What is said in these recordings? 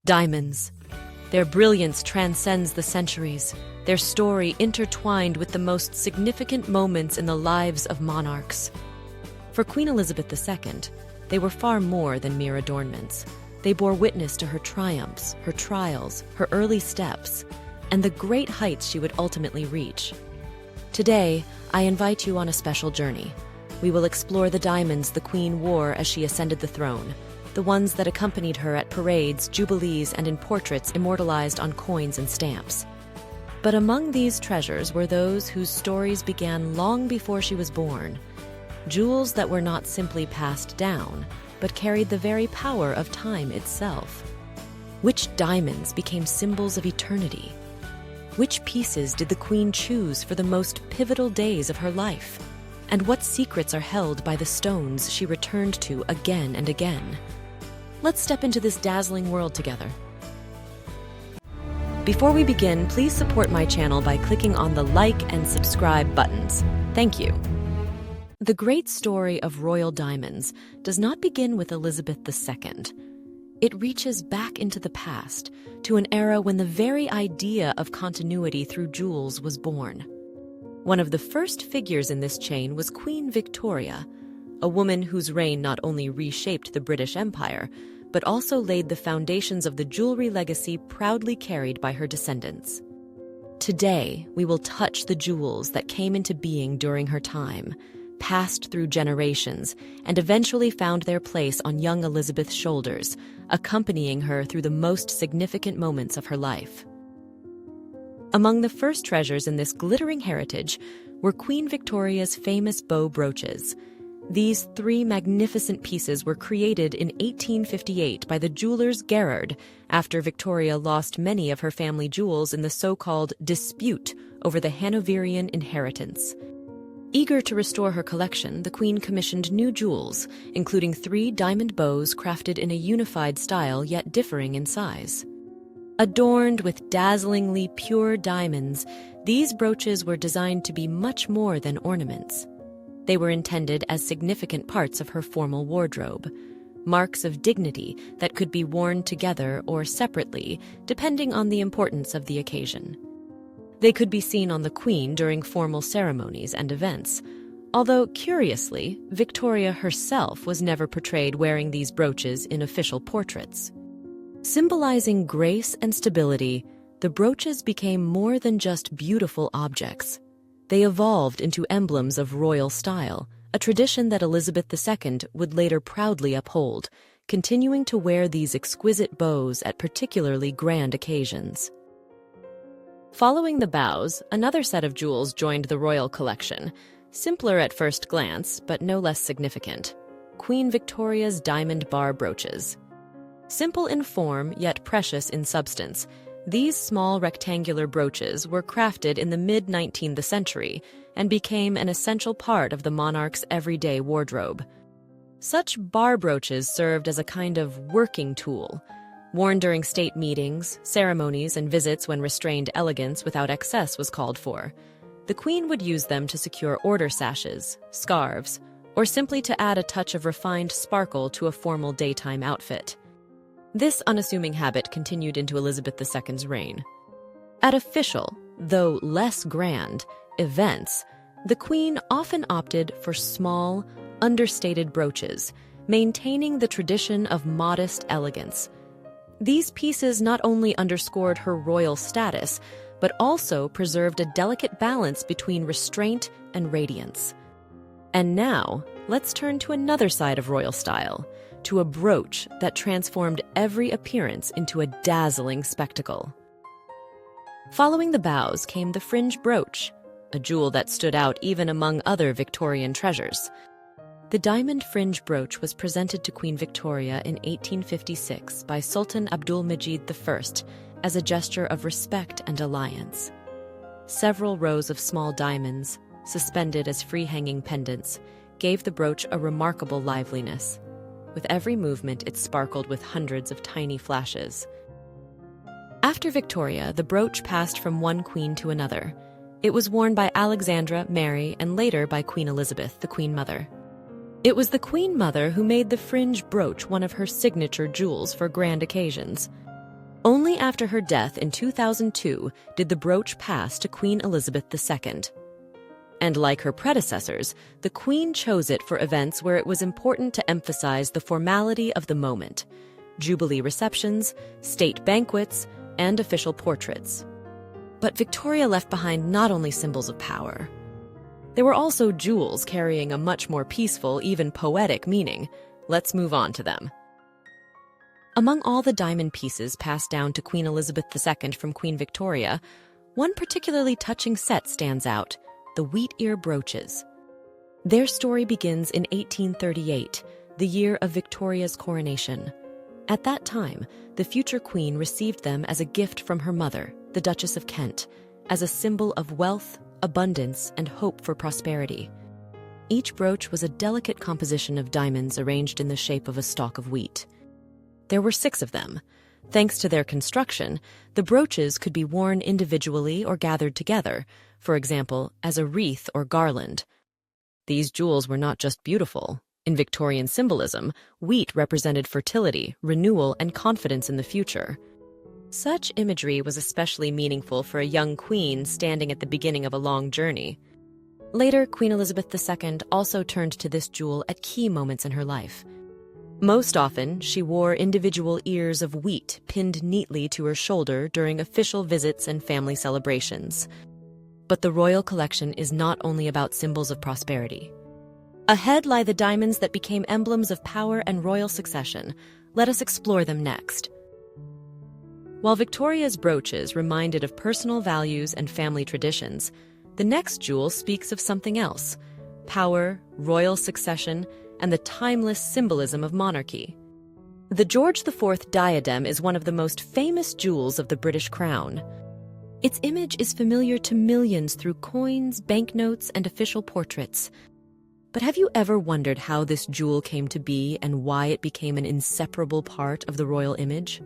Diamonds. Their brilliance transcends the centuries, their story intertwined with the most significant moments in the lives of monarchs. For Queen Elizabeth II, they were far more than mere adornments. They bore witness to her triumphs, her trials, her early steps, and the great heights she would ultimately reach. Today, I invite you on a special journey. We will explore the diamonds the Queen wore as she ascended the throne, the ones that accompanied her at parades, jubilees, and in portraits immortalized on coins and stamps. But among these treasures were those whose stories began long before she was born, jewels that were not simply passed down, but carried the very power of time itself. Which diamonds became symbols of eternity? Which pieces did the Queen choose for the most pivotal days of her life? And what secrets are held by the stones she returned to again and again? Let's step into this dazzling world together. Before we begin, please support my channel by clicking on the like and subscribe buttons. Thank you. The great story of royal diamonds does not begin with Elizabeth II. It reaches back into the past, to an era when the very idea of continuity through jewels was born. One of the first figures in this chain was Queen Victoria, a woman whose reign not only reshaped the British Empire, but also laid the foundations of the jewelry legacy proudly carried by her descendants. Today, we will touch the jewels that came into being during her time, passed through generations, and eventually found their place on young Elizabeth's shoulders, accompanying her through the most significant moments of her life. Among the first treasures in this glittering heritage were Queen Victoria's famous bow brooches. These three magnificent pieces were created in 1858 by the jewelers Gerard after Victoria lost many of her family jewels in the so-called dispute over the Hanoverian inheritance. Eager to restore her collection, the Queen commissioned new jewels, including 3 diamond bows crafted in a unified style yet differing in size. Adorned with dazzlingly pure diamonds, these brooches were designed to be much more than ornaments. They were intended as significant parts of her formal wardrobe, marks of dignity that could be worn together or separately, depending on the importance of the occasion. They could be seen on the Queen during formal ceremonies and events, although, curiously, Victoria herself was never portrayed wearing these brooches in official portraits. Symbolizing grace and stability, the brooches became more than just beautiful objects. They evolved into emblems of royal style, a tradition that Elizabeth II would later proudly uphold, continuing to wear these exquisite bows at particularly grand occasions. Following the bows, another set of jewels joined the royal collection, simpler at first glance, but no less significant: Queen Victoria's diamond bar brooches. Simple in form, yet precious in substance, these small rectangular brooches were crafted in the mid-19th century and became an essential part of the monarch's everyday wardrobe. Such bar brooches served as a kind of working tool, worn during state meetings, ceremonies, and visits when restrained elegance without excess was called for. The Queen would use them to secure order sashes, scarves, or simply to add a touch of refined sparkle to a formal daytime outfit. This unassuming habit continued into Elizabeth II's reign. At official, though less grand, events, the Queen often opted for small, understated brooches, maintaining the tradition of modest elegance. These pieces not only underscored her royal status, but also preserved a delicate balance between restraint and radiance. And now, let's turn to another side of royal style, to a brooch that transformed every appearance into a dazzling spectacle. Following the bows came the Fringe brooch, a jewel that stood out even among other Victorian treasures. The diamond fringe brooch was presented to Queen Victoria in 1856 by Sultan Abdulmajid I as a gesture of respect and alliance. Several rows of small diamonds, suspended as free-hanging pendants, gave the brooch a remarkable liveliness. With every movement, it sparkled with hundreds of tiny flashes. After Victoria, the brooch passed from one queen to another. It was worn by Alexandra, Mary, and later by Queen Elizabeth, the Queen Mother. It was the Queen Mother who made the fringe brooch one of her signature jewels for grand occasions. Only after her death in 2002 did the brooch pass to Queen Elizabeth II. And like her predecessors, the Queen chose it for events where it was important to emphasize the formality of the moment: jubilee receptions, state banquets, and official portraits. But Victoria left behind not only symbols of power. There were also jewels carrying a much more peaceful, even poetic meaning. Let's move on to them. Among all the diamond pieces passed down to Queen Elizabeth II from Queen Victoria, one particularly touching set stands out: the wheat ear brooches. Their story begins in 1838, the year of Victoria's coronation. At that time, the future queen received them as a gift from her mother, the Duchess of Kent, as a symbol of wealth, abundance, and hope for prosperity. Each brooch was a delicate composition of diamonds arranged in the shape of a stalk of wheat. There were 6 of them. Thanks to their construction, the brooches could be worn individually or gathered together, for example, as a wreath or garland. These jewels were not just beautiful. In Victorian symbolism, wheat represented fertility, renewal, and confidence in the future. Such imagery was especially meaningful for a young queen standing at the beginning of a long journey. Later, Queen Elizabeth II also turned to this jewel at key moments in her life. Most often, she wore individual ears of wheat pinned neatly to her shoulder during official visits and family celebrations. But the royal collection is not only about symbols of prosperity. Ahead lie the diamonds that became emblems of power and royal succession. Let us explore them next. While Victoria's brooches reminded of personal values and family traditions, the next jewel speaks of something else: power, royal succession, and the timeless symbolism of monarchy. The George IV Diadem is one of the most famous jewels of the British crown. Its image is familiar to millions through coins, banknotes, and official portraits. But have you ever wondered how this jewel came to be and why it became an inseparable part of the royal image?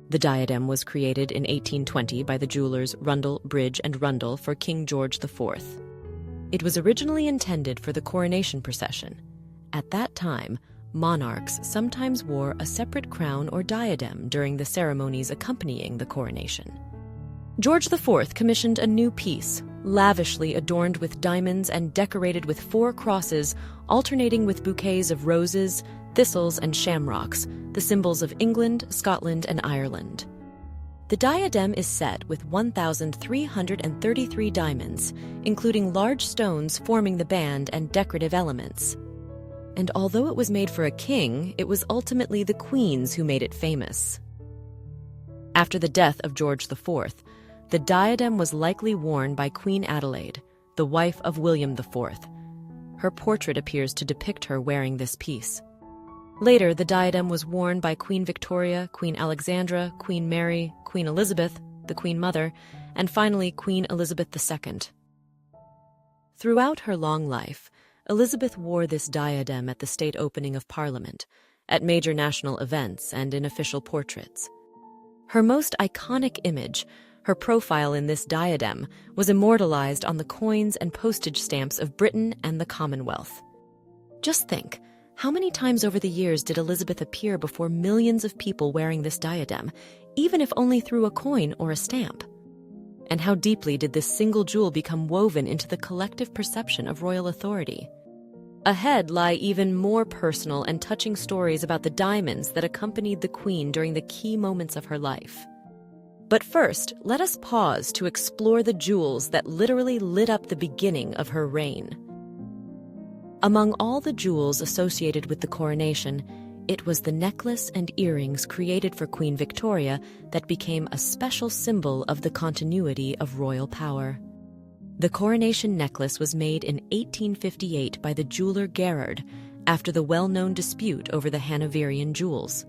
The diadem was created in 1820 by the jewelers Rundell, Bridge, and Rundell for King George IV. It was originally intended for the coronation procession. At that time, monarchs sometimes wore a separate crown or diadem during the ceremonies accompanying the coronation. George IV commissioned a new piece, lavishly adorned with diamonds and decorated with 4 crosses, alternating with bouquets of roses, thistles, and shamrocks, the symbols of England, Scotland, and Ireland. The diadem is set with 1,333 diamonds, including large stones forming the band and decorative elements. And although it was made for a king, it was ultimately the queens who made it famous. After the death of George IV, the diadem was likely worn by Queen Adelaide, the wife of William IV. Her portrait appears to depict her wearing this piece. Later, the diadem was worn by Queen Victoria, Queen Alexandra, Queen Mary, Queen Elizabeth, the Queen Mother, and finally Queen Elizabeth II. Throughout her long life, Elizabeth wore this diadem at the state opening of Parliament, at major national events, and in official portraits. Her most iconic image, her profile in this diadem, was immortalized on the coins and postage stamps of Britain and the Commonwealth. Just think, how many times over the years did Elizabeth appear before millions of people wearing this diadem, even if only through a coin or a stamp? And how deeply did this single jewel become woven into the collective perception of royal authority? Ahead lie even more personal and touching stories about the diamonds that accompanied the Queen during the key moments of her life. But first, let us pause to explore the jewels that literally lit up the beginning of her reign. Among all the jewels associated with the coronation, it was the necklace and earrings created for Queen Victoria that became a special symbol of the continuity of royal power. The Coronation Necklace was made in 1858 by the jeweler Gerard after the well-known dispute over the Hanoverian jewels.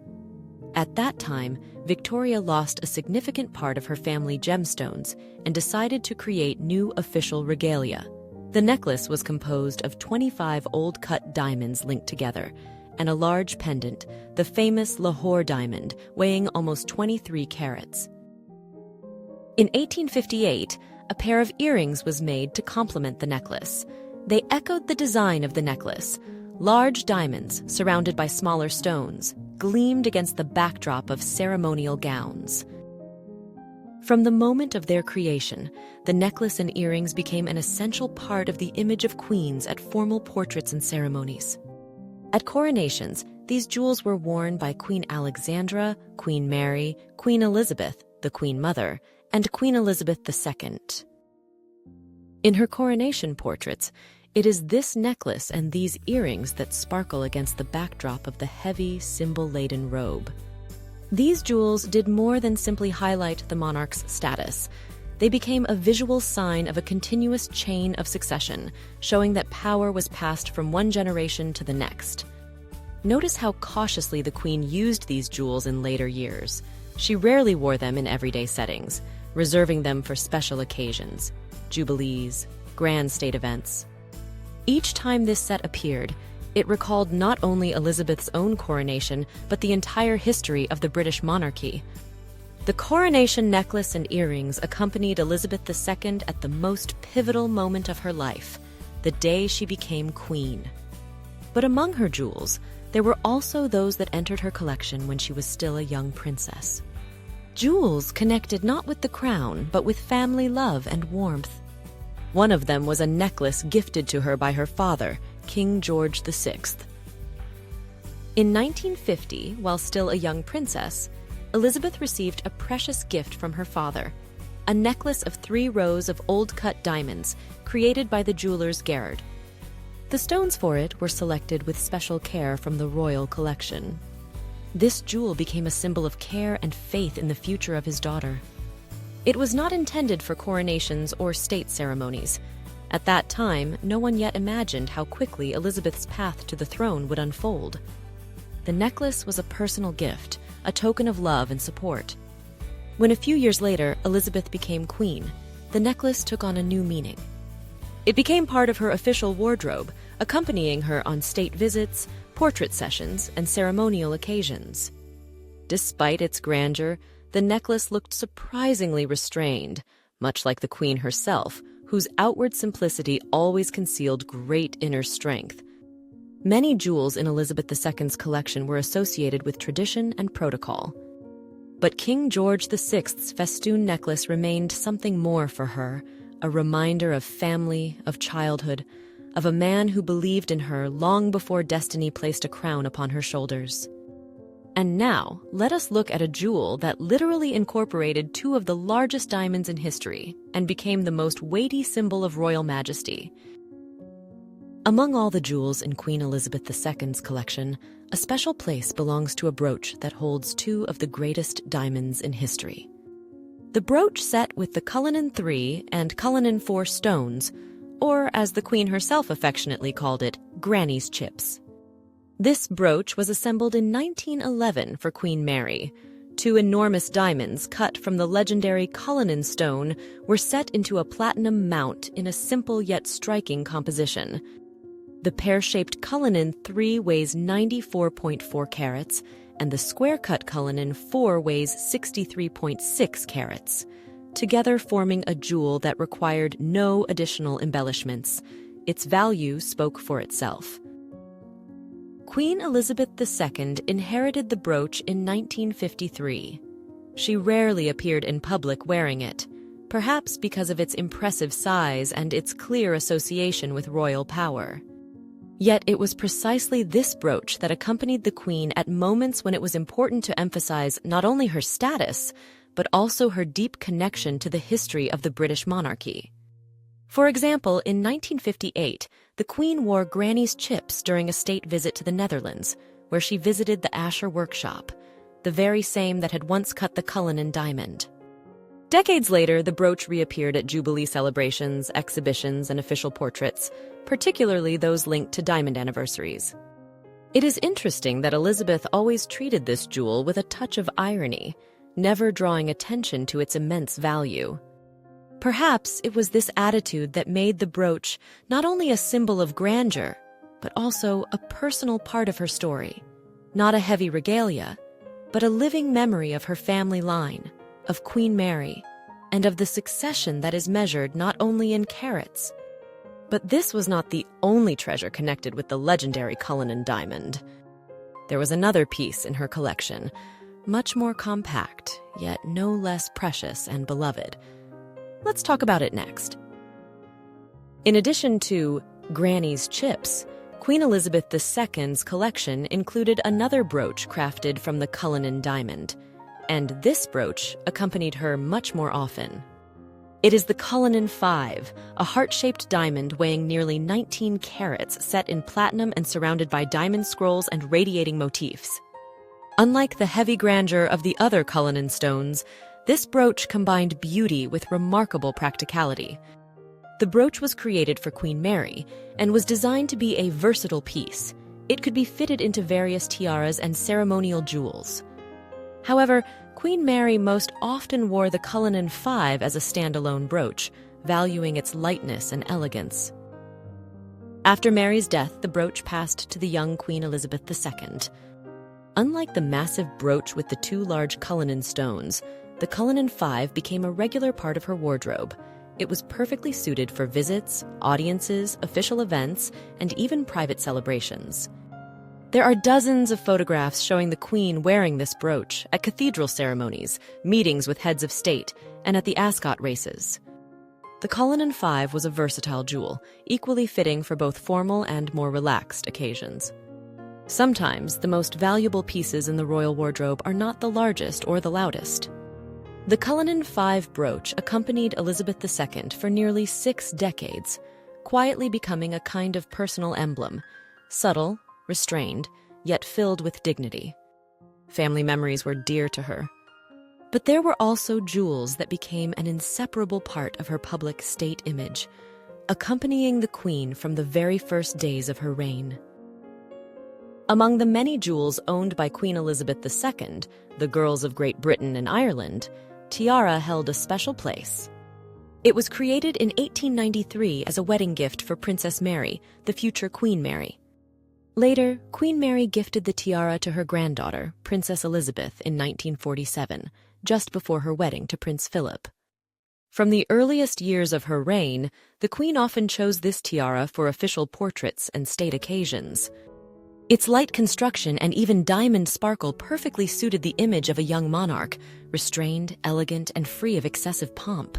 At that time, Victoria lost a significant part of her family gemstones and decided to create new official regalia. The necklace was composed of 25 old-cut diamonds linked together, and a large pendant, the famous Lahore diamond, weighing almost 23 carats. In 1858, a pair of earrings was made to complement the necklace. They echoed the design of the necklace, Large diamonds, surrounded by smaller stones, gleamed against the backdrop of ceremonial gowns. From the moment of their creation, the necklace and earrings became an essential part of the image of queens at formal portraits and ceremonies. At coronations, these jewels were worn by Queen Alexandra, Queen Mary, Queen Elizabeth, the Queen Mother, and Queen Elizabeth II. In her coronation portraits, it is this necklace and these earrings that sparkle against the backdrop of the heavy, symbol-laden robe. These jewels did more than simply highlight the monarch's status. They became a visual sign of a continuous chain of succession, showing that power was passed from one generation to the next. Notice how cautiously the queen used these jewels in later years. She rarely wore them in everyday settings, reserving them for special occasions, jubilees, grand state events. Each time this set appeared, it recalled not only Elizabeth's own coronation, but the entire history of the British monarchy. The Coronation Necklace and Earrings accompanied Elizabeth II at the most pivotal moment of her life, the day she became queen. But among her jewels, there were also those that entered her collection when she was still a young princess. Jewels connected not with the crown, but with family love and warmth. One of them was a necklace gifted to her by her father, King George VI. In 1950, while still a young princess, Elizabeth received a precious gift from her father, a necklace of 3 rows of old-cut diamonds created by the jewelers Gerard. The stones for it were selected with special care from the royal collection. This jewel became a symbol of care and faith in the future of his daughter. It was not intended for coronations or state ceremonies. At that time, no one yet imagined how quickly Elizabeth's path to the throne would unfold. The necklace was a personal gift, a token of love and support. When a few years later Elizabeth became queen, the necklace took on a new meaning. It became part of her official wardrobe, accompanying her on state visits, portrait sessions, and ceremonial occasions. Despite its grandeur, the necklace looked surprisingly restrained, much like the queen herself, whose outward simplicity always concealed great inner strength. Many jewels in Elizabeth II's collection were associated with tradition and protocol. But King George VI's festoon necklace remained something more for her, a reminder of family, of childhood, of a man who believed in her long before destiny placed a crown upon her shoulders. And now, let us look at a jewel that literally incorporated 2 of the largest diamonds in history and became the most weighty symbol of royal majesty. Among all the jewels in Queen Elizabeth II's collection, a special place belongs to a brooch that holds 2 of the greatest diamonds in history. The brooch set with the Cullinan 3 and Cullinan 4 stones, or as the Queen herself affectionately called it, Granny's chips. This brooch was assembled in 1911 for Queen Mary. 2 enormous diamonds cut from the legendary Cullinan stone were set into a platinum mount in a simple yet striking composition. The pear-shaped Cullinan 3 weighs 94.4 carats, and the square-cut Cullinan 4 weighs 63.6 carats, together forming a jewel that required no additional embellishments. Its value spoke for itself. Queen Elizabeth II inherited the brooch in 1953. She rarely appeared in public wearing it, perhaps because of its impressive size and its clear association with royal power. Yet it was precisely this brooch that accompanied the Queen at moments when it was important to emphasize not only her status, but also her deep connection to the history of the British monarchy. For example, in 1958, the Queen wore Granny's chips during a state visit to the Netherlands, where she visited the Asher workshop, the very same that had once cut the Cullinan diamond. Decades later, the brooch reappeared at Jubilee celebrations, exhibitions, and official portraits, particularly those linked to diamond anniversaries. It is interesting that Elizabeth always treated this jewel with a touch of irony, never drawing attention to its immense value. Perhaps it was this attitude that made the brooch not only a symbol of grandeur, but also a personal part of her story. Not a heavy regalia, but a living memory of her family line, of Queen Mary, and of the succession that is measured not only in carats, But this was not the only treasure connected with the legendary Cullinan diamond. There was another piece in her collection, much more compact, yet no less precious and beloved. Let's talk about it next. In addition to Granny's chips, Queen Elizabeth II's collection included another brooch crafted from the Cullinan diamond, and this brooch accompanied her much more often. It is the Cullinan 5, a heart-shaped diamond weighing nearly 19 carats set in platinum and surrounded by diamond scrolls and radiating motifs. Unlike the heavy grandeur of the other Cullinan stones, this brooch combined beauty with remarkable practicality. The brooch was created for Queen Mary and was designed to be a versatile piece. It could be fitted into various tiaras and ceremonial jewels. However, Queen Mary most often wore the Cullinan 5 as a standalone brooch, valuing its lightness and elegance. After Mary's death, the brooch passed to the young Queen Elizabeth II. Unlike the massive brooch with the two large Cullinan stones, the Cullinan 5 became a regular part of her wardrobe. It was perfectly suited for visits, audiences, official events, and even private celebrations. There are dozens of photographs showing the Queen wearing this brooch at cathedral ceremonies, meetings with heads of state, and at the Ascot races. The Cullinan 5 was a versatile jewel, equally fitting for both formal and more relaxed occasions. Sometimes, the most valuable pieces in the royal wardrobe are not the largest or the loudest. The Cullinan 5 brooch accompanied Elizabeth II for nearly 6 decades, quietly becoming a kind of personal emblem, subtle, restrained, yet filled with dignity. Family memories were dear to her. But there were also jewels that became an inseparable part of her public state image, accompanying the Queen from the very first days of her reign. Among the many jewels owned by Queen Elizabeth II, the girls of Great Britain and Ireland, tiara held a special place. It was created in 1893 as a wedding gift for Princess Mary, the future Queen Mary. Later, Queen Mary gifted the tiara to her granddaughter, Princess Elizabeth, in 1947, just before her wedding to Prince Philip. From the earliest years of her reign, the Queen often chose this tiara for official portraits and state occasions. Its light construction and even diamond sparkle perfectly suited the image of a young monarch, restrained, elegant, and free of excessive pomp.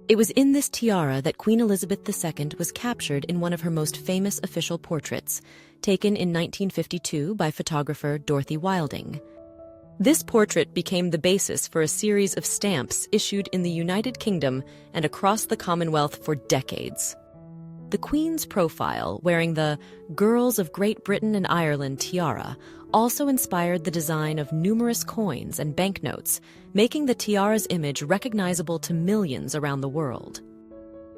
It was in this tiara that Queen Elizabeth II was captured in one of her most famous official portraits, taken in 1952 by photographer Dorothy Wilding. This portrait became the basis for a series of stamps issued in the United Kingdom and across the Commonwealth for decades. The Queen's profile, wearing the Girls of Great Britain and Ireland tiara, also inspired the design of numerous coins and banknotes, making the tiara's image recognizable to millions around the world.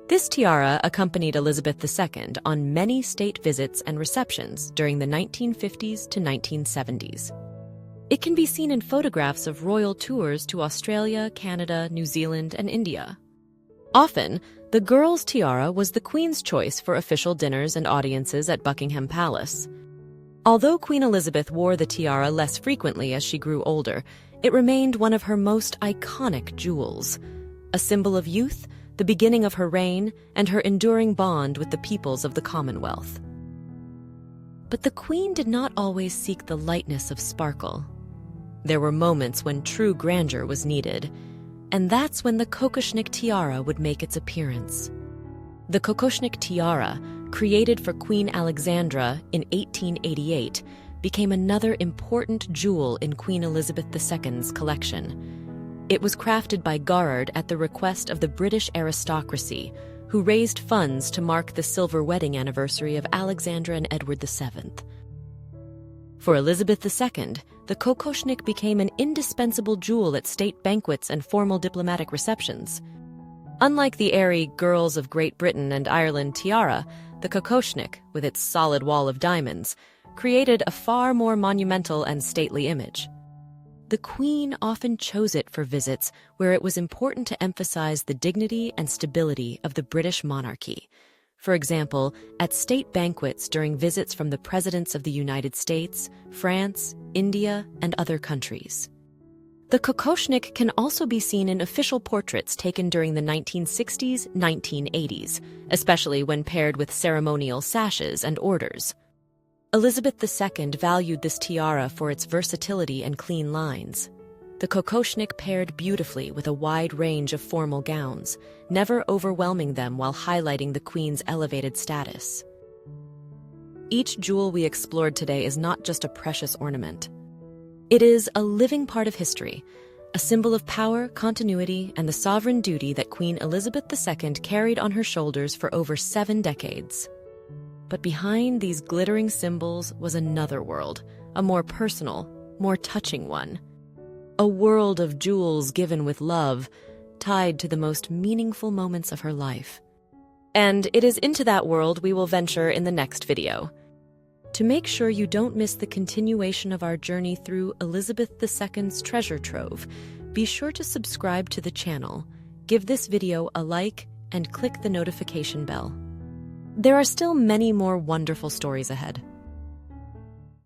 This tiara accompanied Elizabeth II on many state visits and receptions during the 1950s to 1970s. It can be seen in photographs of royal tours to Australia, Canada, New Zealand, and India. Often, the girl's tiara was the Queen's choice for official dinners and audiences at Buckingham Palace. Although Queen Elizabeth wore the tiara less frequently as she grew older, it remained one of her most iconic jewels, a symbol of youth, the beginning of her reign, and her enduring bond with the peoples of the Commonwealth. But the Queen did not always seek the lightness of sparkle. There were moments when true grandeur was needed, and that's when the Kokoshnik Tiara would make its appearance. The Kokoshnik Tiara, created for Queen Alexandra in 1888, became another important jewel in Queen Elizabeth II's collection. It was crafted by Garrard at the request of the British aristocracy, who raised funds to mark the silver wedding anniversary of Alexandra and Edward VII. For Elizabeth II, the Kokoshnik became an indispensable jewel at state banquets and formal diplomatic receptions. Unlike the airy Girls of Great Britain and Ireland tiara, the Kokoshnik, with its solid wall of diamonds, created a far more monumental and stately image. The Queen often chose it for visits where it was important to emphasize the dignity and stability of the British monarchy. For example, at state banquets during visits from the presidents of the United States, France, India, and other countries. The Kokoshnik can also be seen in official portraits taken during the 1960s, 1980s, especially when paired with ceremonial sashes and orders. Elizabeth II valued this tiara for its versatility and clean lines. The Kokoshnik paired beautifully with a wide range of formal gowns, never overwhelming them while highlighting the Queen's elevated status. Each jewel we explored today is not just a precious ornament. It is a living part of history, a symbol of power, continuity, and the sovereign duty that Queen Elizabeth II carried on her shoulders for over 7 decades. But behind these glittering symbols was another world, a more personal, more touching one. A world of jewels given with love, tied to the most meaningful moments of her life. And it is into that world we will venture in the next video. To make sure you don't miss the continuation of our journey through Elizabeth II's treasure trove, be sure to subscribe to the channel, give this video a like, and click the notification bell. There are still many more wonderful stories ahead.